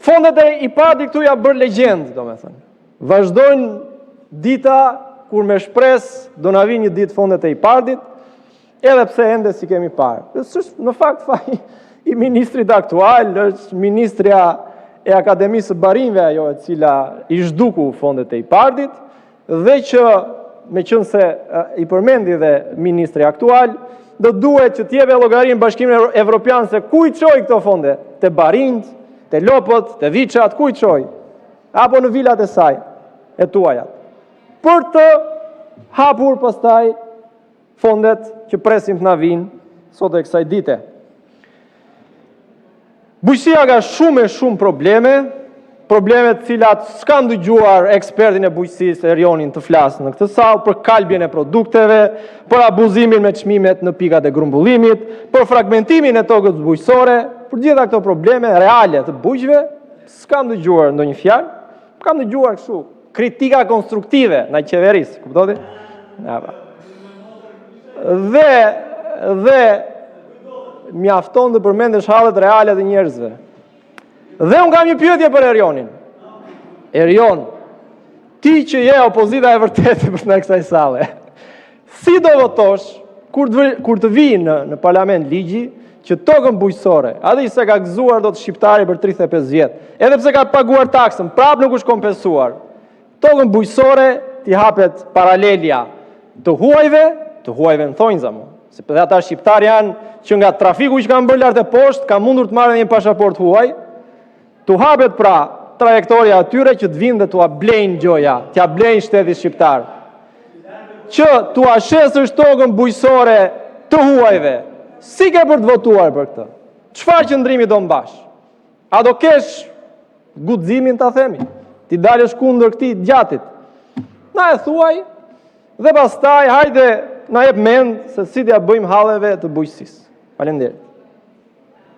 Fondet e IPARD-it këtu ja bërë legjendë, domethënë. Vazhdojnë dita kur me shpresë do na vinë një ditë fondet e IPARD-it, edhe pse ende si kemi parë. Në fakt i ministrit aktual është ministrja e Akademisë së Barinjve ajo e cila i zhduku fondet e IPARD-it, dhe që me qënë se i përmendi dhe ministri aktual, do duhet që t'jeve llogarinë Bashkimin Evropian se ku i çoj këto fonde, te Barinjt, te Lopët, te Viçat, ku i çoj, apo në vilat e saj, e tuajat, për të hapur pastaj fondet që presim të na vinë sot e kësaj dite. Bujqësia ka shumë probleme të cilat s'kam dëgjuar ekspertin e bujqësisë Erionin të flasë në këtë sallë, për kalbjen e produkteve, për abuzimin me çmimet në pikat e grumbullimit, për fragmentimin e tokës bujqësore, për gjitha këto probleme reale të bujqëve, s'kam dëgjuar ndonjë fjalë, kam dëgjuar kështu kritika konstruktive në qeverisë, kuptoni? Dhe mjafton të përmendesh hallet reale të njerëzve. Dhe unë kam një pyetje për Erionin. Erion, ti që je opozita e vërtetë për në kësaj salle, si do votosh kur të vinë në parlament ligji që tokën bujqësore, atë se ka gëzuar do të shqiptari për 35 vjet, edhe pse ka paguar taksën, prapë nuk është kompensuar, tokën bujqësore t'i hapet paralelja të huajve në thonjza mu. Se për ata shqiptar janë që nga trafiku që kanë bërë lart e poshtë, ka mundur të marrë një pasaport huaj, t'u hapet pra trajektoria atyre që të vinë dhe t'u blejnë gjoja, t'ja blejnë shteti shqiptar. Që t'u ashesësh tokën bujqësore të huajve, si ke për të votuar për këtë? Çfarë qëndrimi do mbash? A do kesh guximin ta themi? Ti dalësh kundër këtij gjatit. Na e thuaj dhe pastaj hajde na jep mend se si t'ja bëjmë halleve të bujqësisë. Faleminderit.